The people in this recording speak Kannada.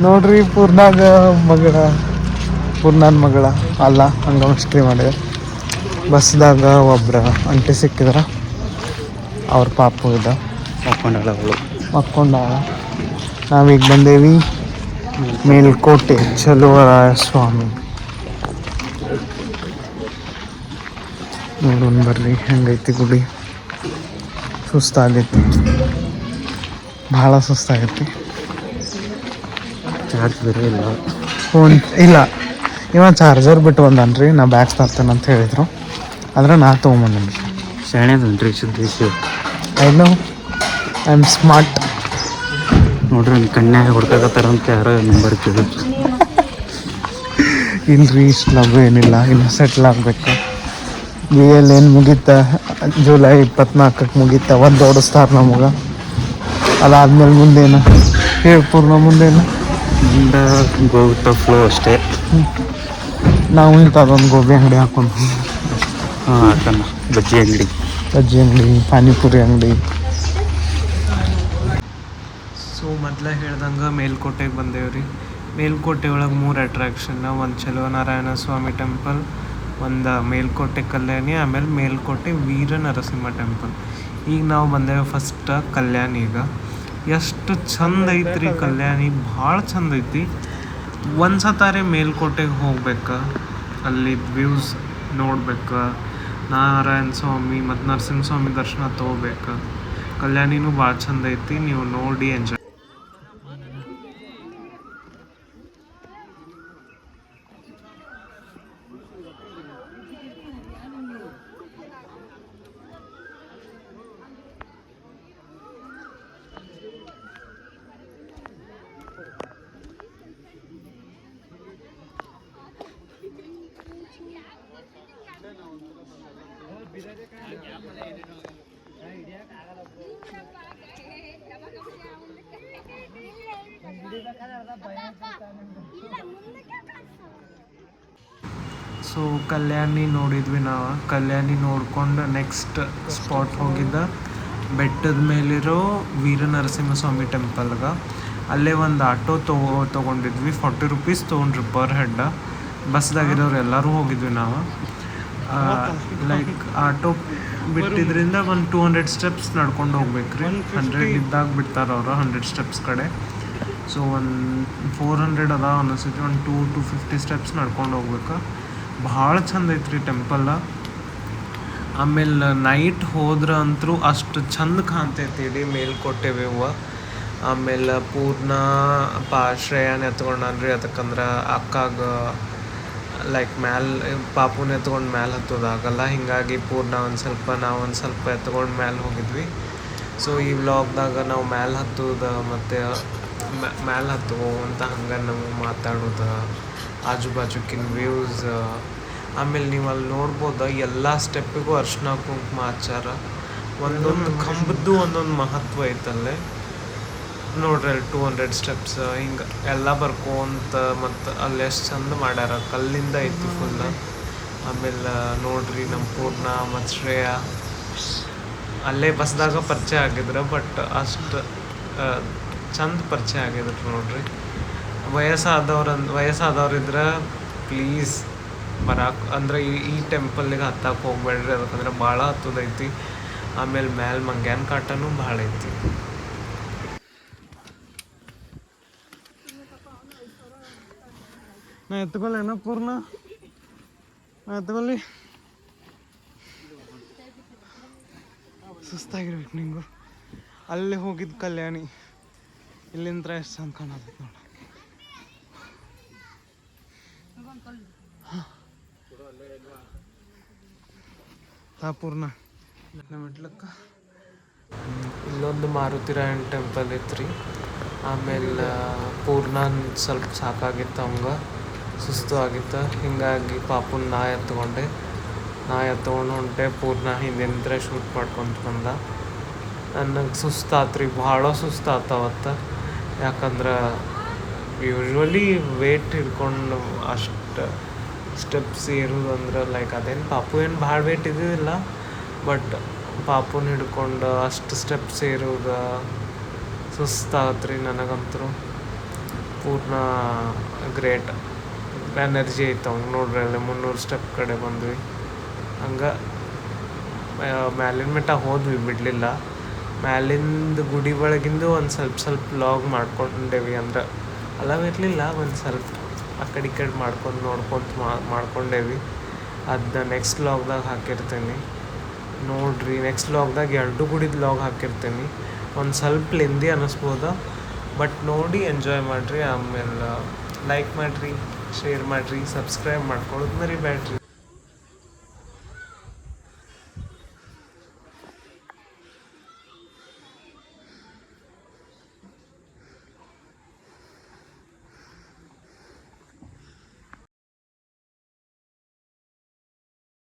ನೋಡ್ರಿ ಪೂರ್ಣಾಗ ಮಗಳ ಪೂರ್ಣನ ಮಗಳ ಅಲ್ಲ ಹಂಗೆ ಮಿಸ್ಟ್ರಿ ಮಾಡಿದೆ. ಬಸ್ದಾಗ ಒಬ್ರು ಅಂಟಿ ಸಿಕ್ಕಿದ್ರ, ಅವ್ರ ಪಾಪು ಇದ್ದ ಮಕ್ಕೊಂಡಾಳ. ನಾವೀಗ ಬಂದೇವಿ ಮೇಲ್ಕೋಟೆ ಚಲುವರಾಯ ಸ್ವಾಮಿ. ನೋಡೋಣ ಬರ್ರಿ ಹೆಂಗೈತಿ ಗುಡಿ. ಸುಸ್ತಾಗೈತಿ, ಭಾಳ ಸುಸ್ತಾಗೈತಿ. ಚಾರ್ಜ್ ಬೇರೆ ಇಲ್ಲ. ಫೋನ್ ಇಲ್ಲ, ಇವ ಚಾರ್ಜರ್ ಬಿಟ್ಟು ಬಂದಾನ್ರಿ. ನಾ ಬ್ಯಾಗ್ಸ್ ತರ್ತೇನೆ ಅಂತ ಹೇಳಿದರು, ಆದ್ರೆ ನಾ ತೊಗೊಂಬಂದೇನಿ. ಶಾಣೆದನ್ರಿ Siddesh. I know, I am smart. ನೋಡ್ರಿ ಕನ್ಯಾಗ ಹುಡ್ಕಾಕತ್ತಾರಂತ ಯಾರೋ ನಂಬರ್ ಕೇಳಿದ್ರು. ಇಲ್ರಿ, ಇಷ್ಟು ಲಘು ಏನಿಲ್ಲ, ಇನ್ನು ಸೆಟ್ಲ್ ಆಗಬೇಕು. ಬಿ ಎಲ್ ಏನು ಮುಗೀತ, ಜುಲೈ 24ಕ್ಕೆ ಮುಗೀತ. ಒಂದು ಓಡಿಸ್ತಾರೆ ನಮಗೆ. ಅದಾದ್ಮೇಲೆ ಮುಂದೇನು ಹೇಳಿ ಪೂರ್ಣ, ಮುಂದೇನು ಮುಂದೆ ಗೋವಿತ ಫ್ಲೋ ಅಷ್ಟೇ. ನಾವು ಇಂಥದ್ದೊಂದು ಗೋಬಿ ಅಂಗಡಿ ಹಾಕೊಂಡು, ಹಾಂ ಹಾಕಣ್ಣ, ಬಜ್ಜಿ ಅಂಗಡಿ, ಪಾನಿಪುರಿ ಅಂಗಡಿ. ಸೊ ಮೊದಲೇ ಹೇಳ್ದಂಗೆ ಮೇಲ್ಕೋಟೆಗೆ ಬಂದೇವ್ರಿ. ಮೇಲ್ಕೋಟೆ ಒಳಗೆ 3 ಅಟ್ರಾಕ್ಷನ್ನ. ಒಂದು ಚಲುವನಾರಾಯಣ ಸ್ವಾಮಿ ಟೆಂಪಲ್, ಒಂದು ಮೇಲ್ಕೋಟೆ ಕಲ್ಯಾಣಿ, ಆಮೇಲೆ ಮೇಲ್ಕೋಟೆ ವೀರ ನರಸಿಂಹ ಟೆಂಪಲ್. ಈಗ ನಾವು ಬಂದೇವೆ ಫಸ್ಟ್ ಕಲ್ಯಾಣಿಗೆ. ಎಷ್ಟು ಚಂದ ಐತ್ರಿ ಕಲ್ಯಾಣಿ, ಭಾಳ ಚಂದ ಐತಿ. ಒಂದು ಸತಾರೆ ಮೇಲ್ಕೋಟೆಗೆ ಹೋಗ್ಬೇಕು, ಅಲ್ಲಿ ವ್ಯೂಸ್ ನೋಡ್ಬೇಕು, ನಾರಾಯಣ ಸ್ವಾಮಿ ಮತ್ತು ನರಸಿಂಹ ಸ್ವಾಮಿ ದರ್ಶನ ತೊಗೋಬೇಕು. ಕಲ್ಯಾಣಿನೂ ಭಾಳ ಚಂದ ಐತಿ, ನೀವು ನೋಡಿ ಎಂಜಾಯ್. ಸೊ ಕಲ್ಯಾಣಿ ನೋಡಿದ್ವಿ ನಾವು. ಕಲ್ಯಾಣಿ ನೋಡ್ಕೊಂಡು ನೆಕ್ಸ್ಟ್ ಸ್ಪಾಟ್ ಹೋಗಿದ್ದ ಬೆಟ್ಟದ ಮೇಲಿರೋ ವೀರ ನರಸಿಂಹಸ್ವಾಮಿ ಟೆಂಪಲ್ಗೆ. ಅಲ್ಲೇ ಒಂದು ಆಟೋ ತೊಗೊಂಡಿದ್ವಿ. 40 ರೂಪೀಸ್ ತೊಗೊಂಡ್ರಿ ಪರ್ ಹೆಡ್. ಬಸ್ದಾಗಿರೋರು ಎಲ್ಲರೂ ಹೋಗಿದ್ವಿ ನಾವು. ಲೈಕ್ ಆಟೋ ಬಿಟ್ಟಿದ್ರಿಂದ ಒಂದು 200 ಸ್ಟೆಪ್ಸ್ ನಡ್ಕೊಂಡು ಹೋಗ್ಬೇಕ್ರಿ. 100 ಇದ್ದಾಗ ಬಿಡ್ತಾರೆ ಅವರು, 100 ಸ್ಟೆಪ್ಸ್ ಕಡೆ. ಸೊ ಒಂದು 400 ಅದ ಅನಿಸ್ತೈತಿ. ಒಂದು 250 ಸ್ಟೆಪ್ಸ್ ನಡ್ಕೊಂಡು ಹೋಗ್ಬೇಕು. ಭಾಳ ಚಂದ ಐತ್ರಿ ಟೆಂಪಲ್. ಆಮೇಲೆ ನೈಟ್ ಹೋದ್ರೆ ಅಂತೂ ಅಷ್ಟು ಚಂದ ಕಾಣ್ತೈತಿ ಇಡೀ ಮೇಲ್ಕೋಟೆ ವ್ಯೂವ. ಆಮೇಲೆ ಪೂರ್ಣ ಶ್ರೇಯಾನ ಎತ್ಕೊಂಡ್ರಿ, ಅದಕ್ಕಂದ್ರೆ ಅಕ್ಕಾಗ ಲೈಕ್ ಪಾಪುನ ಎತ್ಕೊಂಡು ಮ್ಯಾಲೆ ಹತ್ತೋದಾಗಲ್ಲ. ಹೀಗಾಗಿ ಪೂರ್ಣ ನಾವು ಒಂದು ಸ್ವಲ್ಪ ಎತ್ಕೊಂಡು ಮ್ಯಾಲೆ ಹೋಗಿದ್ವಿ. ಸೊ ಈ ವ್ಲಾಗ್ದಾಗ ನಾವು ಮ್ಯಾಲೆ ಹತ್ತೋದು ಮತ್ತು ಮ್ಯಾಲೆ ಹತ್ತುವಂತ ಹಂಗೆ ನಮಗೆ ಮಾತಾಡೋದು, ಆಜು ಬಾಜುಕಿನ ವ್ಯೂಸ್. ಆಮೇಲೆ ನೀವು ಅಲ್ಲಿ ನೋಡ್ಬೋದು, ಎಲ್ಲ ಸ್ಟೆಪ್ಪಿಗೂ ಅರ್ಶಿನ ಕುಂಕುಮ ಹಚ್ಚಾರ. ಒಂದೊಂದು ಕಂಬದ್ದು ಒಂದೊಂದು ಮಹತ್ವ ಐತಲ್ಲೇ. ನೋಡ್ರಿ ಅಲ್ಲಿ 200 ಸ್ಟೆಪ್ಸ್ ಹಿಂಗೆ ಎಲ್ಲ ಬರ್ಕೊಂತ, ಮತ್ತು ಅಲ್ಲಿ ಎಷ್ಟು ಚಂದ ಮಾಡ್ಯಾರ. ಕಲ್ಲಿಂದ ಐತಿ ಫುಲ್. ಆಮೇಲೆ ನೋಡ್ರಿ ನಮ್ಮ ಪೂರ್ಣ ಮತ್ತು ಶ್ರೇಯ ಅಲ್ಲೇ ಬಸ್ದಾಗ ಪರಿಚಯ ಆಗಿದ್ರು, ಬಟ್ ಅಷ್ಟು ಚಂದ ಪರಿಚಯ ಆಗಿದ್ರು ನೋಡ್ರಿ. ವಯಸ್ಸಾದವ್ರಿದ್ರೆ ಪ್ಲೀಸ್ ಬರಾಕ್ ಅಂದ್ರೆ ಈ ಟೆಂಪಲ್ಗೆ ಹತ್ತಕ್ಕೆ ಹೋಗ್ಬೇಡ್ರಿ, ಅದಕ್ಕಂದ್ರೆ ಭಾಳ ಹತ್ತದೈತಿ. ಆಮೇಲೆ ಮಂಗ್ಯಾನ ಕಾಟನೂ ಭಾಳ ಐತಿ. ನಾ ಎತ್ಕೊಳ್ಳೇನ ಪೂರ್ಣ, ಎತ್ಕೊಳ್ಳಿ. ಸುಸ್ತಾಗಿರ್ಬೇಕು ನಿಂಗು. ಅಲ್ಲಿ ಹೋಗಿದ್ದು ಕಲ್ಯಾಣಿ, ಇಲ್ಲಿಂದ ಎಷ್ಟು ಚಂದ ಕಾಣತೈತಿ ನೋಡಿ. ಪೂರ್ಣ ಮೆಟ್ಲಕ್ಕ ಇಲ್ಲೊಂದು ಮಾರುತಿರಾಯಣ ಟೆಂಪಲ್ ಐತ್ರಿ. ಆಮೇಲೆ ಪೂರ್ಣ ಸ್ವಲ್ಪ ಸಾಕಾಗಿತ್ತು, ಅವಂಗೆ ಸುಸ್ತು ಆಗಿತ್ತು. ಹೀಗಾಗಿ ಪಾಪುನ ನಾ ಎತ್ಕೊಂಡು ಹೊಂಟೆ. ಪೂರ್ಣ ಹಿಂದಿನ ಶೂಟ್ ಮಾಡ್ಕೊಂತ ಬಂದ. ನನಗೆ ಸುಸ್ತಾತ್ರಿ, ಭಾಳ ಸುಸ್ತಾತವತ್ತು. ಯಾಕಂದ್ರೆ ಯೂಶ್ವಲಿ ವೇಟ್ ಹಿಡ್ಕೊಂಡು ಅಷ್ಟು ಸ್ಟೆಪ್ಸ್ ಏರೋದು ಅಂದ್ರೆ ಲೈಕ್ ಅದೇನು ಪಾಪು ಏನು ಭಾಳ ವೇಟ್ ಇದ್ದಿದ್ದಿಲ್ಲ, ಬಟ್ ಪಾಪುನ ಹಿಡ್ಕೊಂಡು ಅಷ್ಟು ಸ್ಟೆಪ್ಸ್ ಏರೋದು ಸುಸ್ತಾಗತ್ರಿ ನನಗಂತೂ. ಪೂರ್ಣ ಗ್ರೇಟ್ ಎನರ್ಜಿ ಐತೆ ಅವ್ನು ನೋಡ್ರಿ ಅಲ್ಲಿ 300 ಸ್ಟೆಪ್ ಕಡೆ ಬಂದ್ವಿ. ಹಂಗೆ ಮ್ಯಾಲಿನ ಮಟ್ಟ ಹೋದ್ವಿ, ಬಿಡಲಿಲ್ಲ. ಮ್ಯಾಲಿಂದ ಗುಡಿ ಒಳಗಿಂದು ಒಂದು ಸ್ವಲ್ಪ ಲಾಗ್ ಮಾಡ್ಕೊಂಡೇವಿ. ಅಂದ್ರೆ ಅಲ್ಲವಿರಲಿಲ್ಲ, ಒಂದು ಸ್ವಲ್ಪ ಆ ಕಡೆ ಈ ಕಡೆ ಮಾಡ್ಕೊಂಡೇವಿ. ಅದನ್ನ ನೆಕ್ಸ್ಟ್ ಲಾಗ್ದಾಗ ಹಾಕಿರ್ತೀನಿ ನೋಡ್ರಿ. ನೆಕ್ಸ್ಟ್ ಲಾಗ್ದಾಗ 2 ಗುಡಿದ ಲಾಗ್ ಹಾಕಿರ್ತೀನಿ. ಒಂದು ಸ್ವಲ್ಪ ಲೆಂದಿ ಅನ್ನಿಸ್ಬೋದು, ಬಟ್ ನೋಡಿ ಎಂಜಾಯ್ ಮಾಡಿರಿ. ಆಮೇಲೆ ಲೈಕ್ ಮಾಡಿರಿ, ಶೇರ್ ಮಾಡಿರಿ, ಸಬ್ಸ್ಕ್ರೈಬ್ ಮಾಡ್ಕೊಳ್ಳೋದು ಮರಿಬೇಡ್ರಿ.